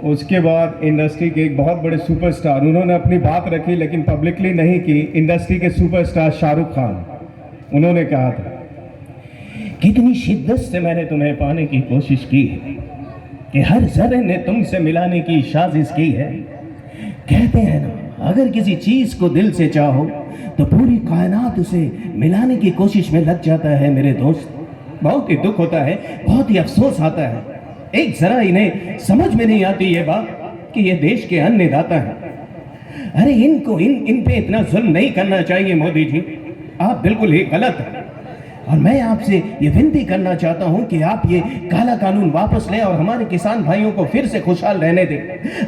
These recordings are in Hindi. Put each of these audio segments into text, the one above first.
उसके बाद इंडस्ट्री के एक बहुत बड़े सुपरस्टार, उन्होंने अपनी बात रखी लेकिन पब्लिकली नहीं की। इंडस्ट्री के सुपरस्टार शाहरुख खान, उन्होंने कहा था, कितनी शिद्दत से मैंने तुम्हें पाने की कोशिश की है कि हर जर्रे ने तुमसे मिलाने की साजिश की है। कहते हैं ना, अगर किसी चीज को दिल से चाहो तो पूरी कायनात उसे मिलाने की कोशिश में लग जाता है मेरे दोस्त। बहुत ही दुख होता है, बहुत ही अफसोस आता है। एक जरा इन्हें समझ में नहीं आती ये बात कि ये देश के अन्नदाता हैं। अरे इनको इन पे इतना जुल्म नहीं करना चाहिए मोदी जी, आप बिल्कुल ही गलत हैं। और मैं आपसे ये विनती करना चाहता हूं कि आप ये काला कानून वापस लें और हमारे किसान भाइयों को फिर से खुशहाल रहने दें।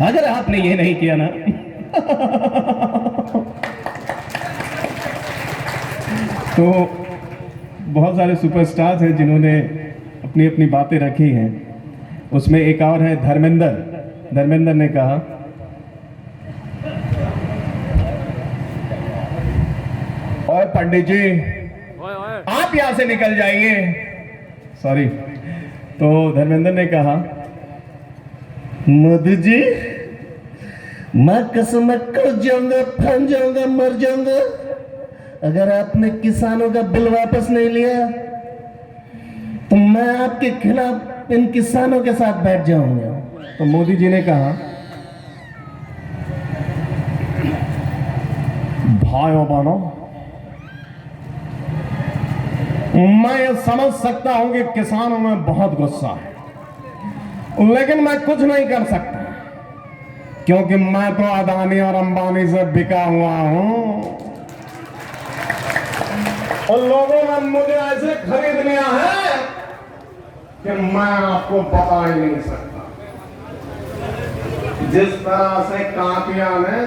अगर आपने ये नहीं किया ना तो बहुत सारे सुपरस्टार्स हैं जिन्होंने अपनी अपनी बातें रखी हैं। उसमें एक और है धर्मेंद्र ने कहा, और पंडित जी आप यहां से निकल जाइए, सॉरी। तो धर्मेंद्र ने कहा, मोदी जी मैं कसम कर जाऊंगा, फन जाऊंगा, मर जाऊंगा अगर आपने किसानों का बिल वापस नहीं लिया तो मैं आपके खिलाफ इन किसानों के साथ बैठ जाऊंगा। तो मोदी जी ने कहा, भाइयों बहनों, मैं ये समझ सकता हूं कि किसानों में बहुत गुस्सा है, लेकिन मैं कुछ नहीं कर सकता क्योंकि मैं तो अदानी और अंबानी से बिका हुआ हूं। और लोगों ने मुझे ऐसे खरीद लिया है कि मैं आपको बता ही नहीं सकता। जिस तरह से कातिया ने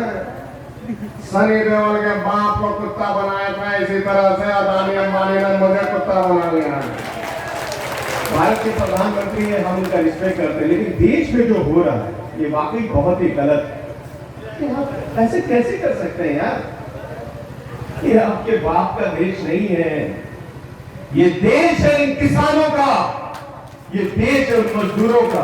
सनी देओल के बाप को कुत्ता बनाया था, इसी तरह से अदानी अंबानी ने मुझे कुत्ता बना लिया है। भारत के प्रधानमंत्री है, हम उनका रिस्पेक्ट करते हैं, लेकिन देश में जो हो रहा है ये वाकई बहुत ही गलत है। आप ऐसे कैसे कर सकते हैं यार? ये आपके बाप का देश नहीं है, ये देश है इन किसानों का, ये देश है उन मजदूरों का।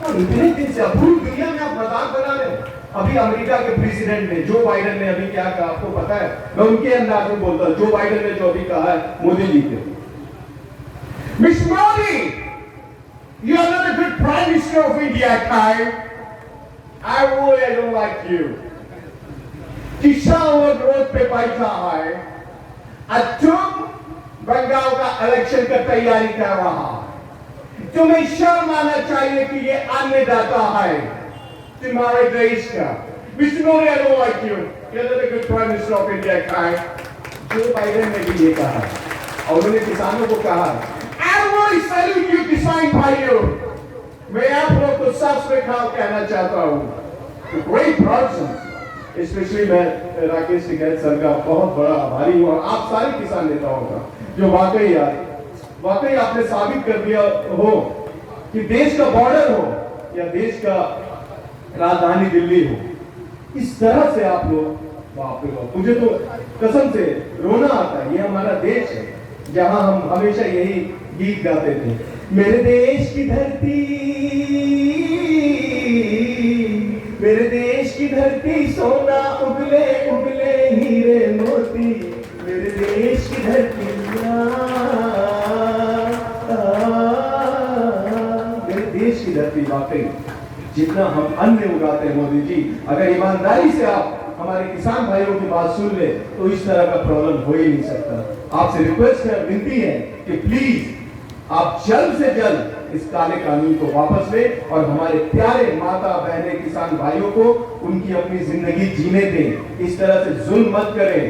और इतने दिन से पूरी दुनिया में आप मजाक बना रहे हैं। अभी अमेरिका के प्रेसिडेंट ने, जो बाइडेन ने अभी क्या कहा आपको पता है? मैं उनके अंदाज में बोलता हूं। जो बाइडेन ने जो अभी कहा है मोदी जी के, mister Modi, you are not a good prime minister of India, Kai. I really don't like you. किसान लोग रोड पे बैठा है और तुम बंगाल का इलेक्शन का तैयारी कर रहा है। तुम्हें शर्म आना चाहिए कि ये अन्नदाता है तुम्हारे देश का। Mister Modi, I don't like you. You're not a good prime minister of India, Kai. Joe Biden ने भी ये कहा और उन्होंने किसानों को कहा, I really salute you किसान भाइयों। मैं आप लोग को सच में कहना चाहता हूँ, great person, स्पेशली मैं राकेश टिकैत सर का बहुत बड़ा आभारी हूँ और आप सारे किसान नेताओं का, जो वाकई आपने साबित कर दिया हो कि देश का बॉर्डर हो या देश का राजधानी दिल्ली हो, इस तरह से आप लोग, बाप रे बाप, मुझे तो कसम से रोना आता है। ये हमारा देश है जहां हम हमेशा यही गीत गाते थे, मेरे देश की धरती, मेरे देश की धरती, सोना उगले उगले हीरे मोती, मेरे देश की धरती, मेरे देश की धरती। वाकई जितना हम अन्न उगाते हैं मोदी जी, अगर ईमानदारी से आप हमारे किसान भाइयों की बात सुन ले तो इस तरह का प्रॉब्लम हो ही नहीं सकता। आपसे रिक्वेस्ट है, विनती है कि प्लीज आप जल्द से जल्द इस काले कानून को वापस लें और हमारे प्यारे माता बहने किसान भाइयों को उनकी अपनी जिंदगी जीने दें। इस तरह से जुल्म मत करें।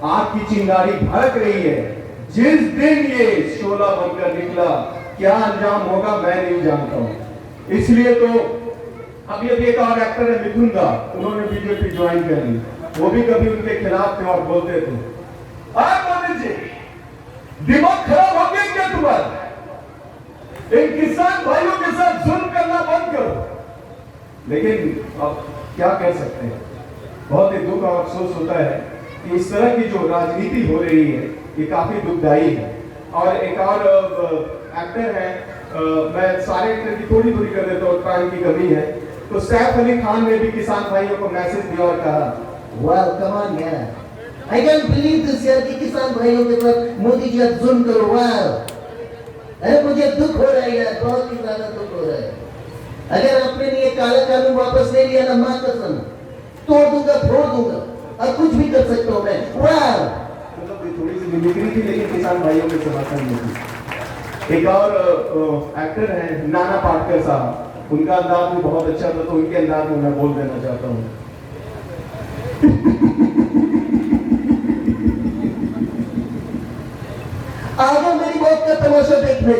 आग की चिंगारी भड़क रही है, जिस दिन ये शोला बनकर निकला क्या अंजाम होगा मैं नहीं जानता हूं। इसलिए तो अभी एक और एक्टर है मिथुन दा, उन्होंने बीजेपी ज्वाइन कर ली, वो भी कभी उनके खिलाफ थे और बोलते थे, मोदी जी दिमाग खराब हो गया क्या तुम्हारा? इन किसान भाइयों के साथ जुल्म करना बंद करो। लेकिन अब क्या कह सकते हैं, बहुत ही दुख और अफसोस होता है कि इस तरह की जो राजनीति हो रही है ये काफी दुखदायी है। और एक और एक्टर है, मैं सारे एक्टर की थोड़ी कर देता हूँ, टाइम की कमी है, तो सैफ अली खान ने भी किसान भाइयों को मैसेज दिया और कहा, वाह कम ऑन यार, आई कैन बिलीव दिस यार कि किसान भाइयों के साथ मोदी जी आप जुल्म करो। वाह, अरे मुझे दुख हो रहा है यार, बहुत ही ज्यादा दुख हो रहा है। अगर आपने ये काला कानून वापस ले लिया ना, मां कसम तोड़ दूंगा, फोड़ दूंगा और कुछ भी कर सकता हूं मैं। वाह, मतलब थोड़ी सी मिमिक्री थी लेकिन किसान भाइयों के समर्थन में थी। एक और एक्टर है नाना पाटेकर साहब, उनका अंदाज भी बहुत अच्छा था, तो उनके अंदाज में मैं बोल देना चाहता हूँ। आगे मेरी मौत का तमाशा देखने,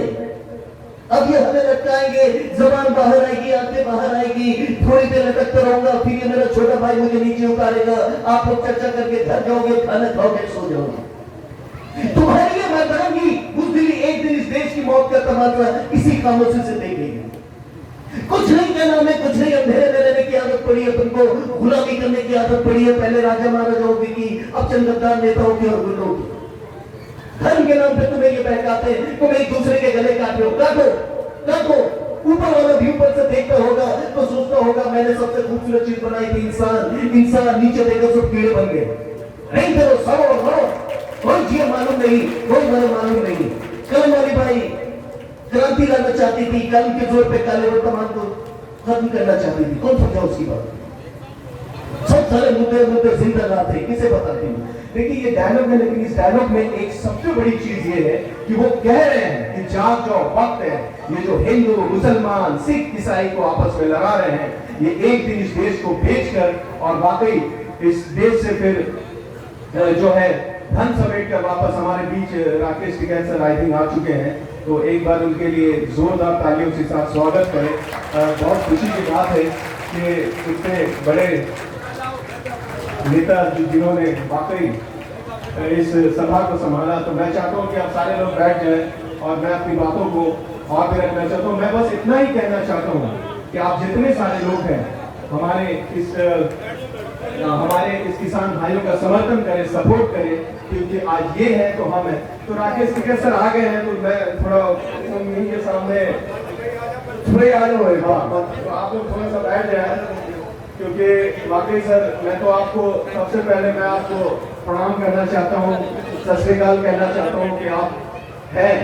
अब ये हमें लटकाएंगे, जबान बाहर आएगी, आंखें बाहर आएगी, थोड़ी देर लटकता रहूंगा, फिर ये मेरा छोटा भाई मुझे नीचे उतारेगा, आप लोग चर्चा करके घर जाओगे, खाना खाओगे, सो जाओगे। तुम्हारी ये मर्दानगी उस दिन एक दिन इस देश की मौत का तमाशा इसी खामोशी से देखेगी। कुछ नहीं कहना हमें, कुछ नहीं, अंधेरे में रहने की आदत पड़ी है तुमको, गुलामी करने की आदत पड़ी है, पहले राजा महाराजाओं की, अब चंद्रदान नेताओं की और गुंडों की। धर्म के नाम पे तुम्हें ये बहकाते हैं, तुम एक दूसरे के गले काट रहे हो, काटो। ऊपर वाला भी ऊपर से देखता होगा तो सोचता होगा मैंने सबसे खूबसूरत चीज बनाई थी, इंसान नीचे देखो सब कीड़े बन गए। नहीं करो, सरो, कोई चीज मालूम नहीं, कोई मरे मालूम नहीं। कलम वाली भाई क्रांति लाना चाहती थी, कलम के जोर पे काले वर्तमान को खत्म करना चाहती थी, कौन समझा उसकी बात? सब सारे मुद्दे जिंदा लाते, किसे बताते हैं? देखिए ये डायलॉग है, लेकिन इस डायलॉग में एक सबसे बड़ी चीज ये है कि वो कह रहे हैं कि जाग जाओ, वक्त है, ये जो हिंदू मुसलमान सिख ईसाई को आपस में लड़ा रहे हैं, ये एक दिन इस देश को बेचकर और वाकई इस देश से फिर जो है धन समेट कर वापस हमारे बीच Rakesh Tikait sir I think आ चुके हैं, तो एक बार उनके लिए जोरदार तालियों के साथ स्वागत करें। बहुत खुशी की बात है कि इतने बड़े नेता जिन्होंने वाकई इस सभा को संभाला, तो मैं चाहता हूं कि आप सारे लोग बैठ जाएं और मैं अपनी बातों को और भी रखना चाहता हूं। मैं बस इतना ही कहना चाहता हूं कि आप जितने सारे लोग हैं हमारे इस किसान भाइयों का समर्थन करें, सपोर्ट करें, क्योंकि आज ये है तो हम हैं। तो राकेश टिकैत सर आ गए हैं, तो मैं थोड़ा उनके सामने थोड़े आ जाओ, तो आप लोग थोड़ा सा बैठ जाए, क्योंकि वाकई सर मैं तो आपको सबसे पहले मैं आपको प्रणाम करना चाहता हूँ, सत श्री अकाल कहना चाहता हूँ कि आप हैं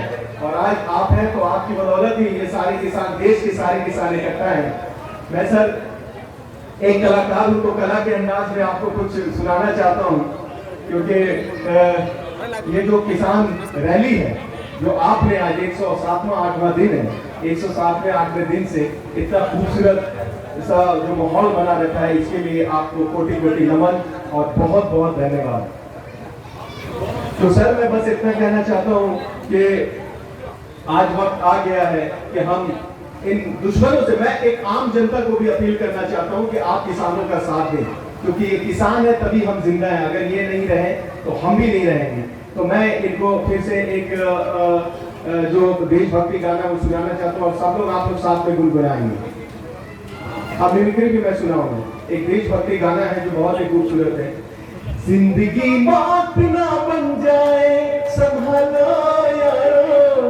और आज आप हैं तो आपकी बदौलत ही ये सारे किसान, देश के सारे किसान इकट्ठा हैं। मैं सर एक कलाकार हूँ तो कला के अंदाज में आपको कुछ सुनाना चाहता हूँ, क्योंकि ये जो किसान रैली है जो आपने आज 107वां 8वां दिन है, 107वें 8वें दिन से इतना खूबसूरत ऐसा जो माहौल बना रहता है, इसके लिए आपको कोटि कोटि नमन और बहुत बहुत धन्यवाद। तो सर मैं बस इतना कहना चाहता हूँ कि आज वक्त आ गया है कि हम इन दुश्मनों से, मैं एक आम जनता को भी अपील करना चाहता हूँ कि आप किसानों का साथ दें, क्योंकि ये किसान है तभी हम जिंदा हैं, अगर ये नहीं रहे तो हम भी नहीं रहेंगे। तो मैं इनको फिर से एक जो देशभक्ति गाना वो सुनाना चाहता हूँ और सब लोग आप लोग साथ में गुनगुनाएंगे। अब मिमिक्री भी मैं सुनाऊंगा, एक देशभक्ति गाना है जो बहुत ही खूबसूरत है। जिंदगी मौत ना बन जाए संभालो यारो,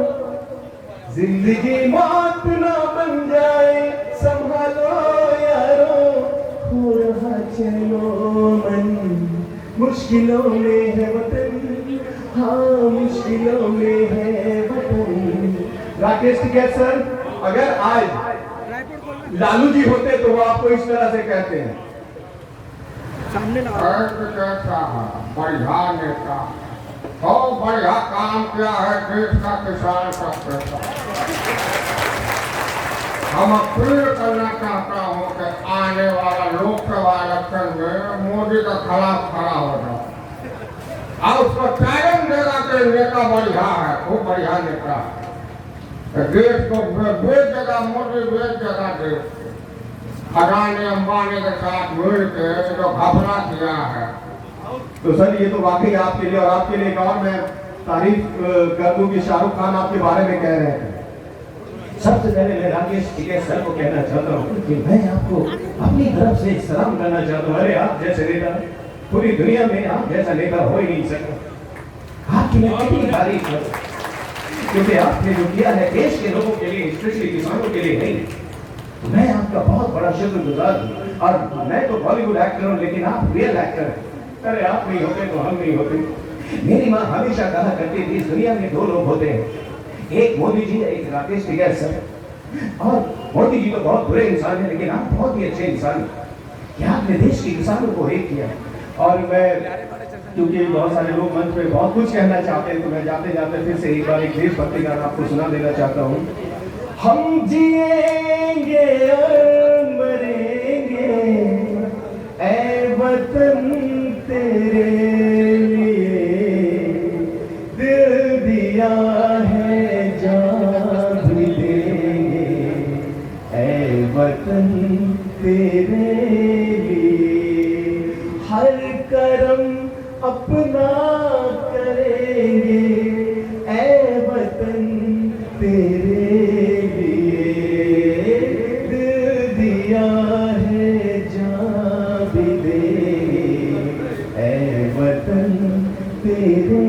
जिंदगी मौत ना बन जाए संभालो यारो, हो रहा चलो मन मुश्किलों में है वतन, हाँ मुश्किलों में है वतन। राकेश टिकैत सर अगर आज लालू जी होते तो वो आपको इस तरह से कहते हैं, सामने कैसा है बढ़िया नेता, बहुत बढ़िया काम किया है देश का किसान का पैसा। हम अपील करना चाहता हूँ कि आने वाला लोकसभा इलेक्शन में मोदी के खिलाफ खड़ा हो जाए और उसको चैलेंज देगा कि नेता बढ़िया है, खूब बढ़िया नेता है, देश को बेच देगा मोदी, बेच देगा देश को। अडानी अंबानी के साथ मिल के जो घपला किया है। तो सर ये तो वाकई आपके लिए और आपके लिए एक और मैं तारीफ कर दूं कि शाहरुख खान आपके बारे में कह रहे थे। सबसे पहले मैं राकेश टिकैत सर को कहना चाहता हूँ कि मैं आपको अपनी तरफ से सलाम करना चाहता हूँ। अरे आप जैसे नेता पूरी दुनिया में आप जैसा नेता हो ही नहीं सकता। आपकी मैं कितनी तारीफ करूं, क्योंकि आपने जो किया है देश के लोगों के लिए, स्पेशली किसानों के लिए नहीं। मैं आपका बहुत बड़ा शुक्रगुजार हूँ। और मैं तो बॉलीवुड एक्टर हूँ, लेकिन आप रियल एक्टर हैं। अरे आप नहीं होते तो हम नहीं होते। मेरी माँ हमेशा कहा करती थी, इस दुनिया में दो लोग होते हैं, एक मोदी जी, एक राकेश टिकैत सर। और मोदी जी तो बहुत बुरे इंसान हैं, लेकिन आप बहुत ही अच्छे इंसान हैं कि आपने देश के किसानों को एक किया। और मैं, क्योंकि बहुत सारे लोग मंच पे बहुत कुछ कहना चाहते हैं, तो मैं जाते जाते फिर से एक बार एक देशभक्ति गाना आपको सुना देना चाहता हूँ। हम जिएंगे और मरेंगे ऐ वतन तेरे लिए, दिल दिया है जान भी देंगे ऐ वतन तेरे लिए, हर करम अपना करेंगे ऐ वतन तेरे लिए, दिल दिया है जान भी देंगे ऐ वतन तेरे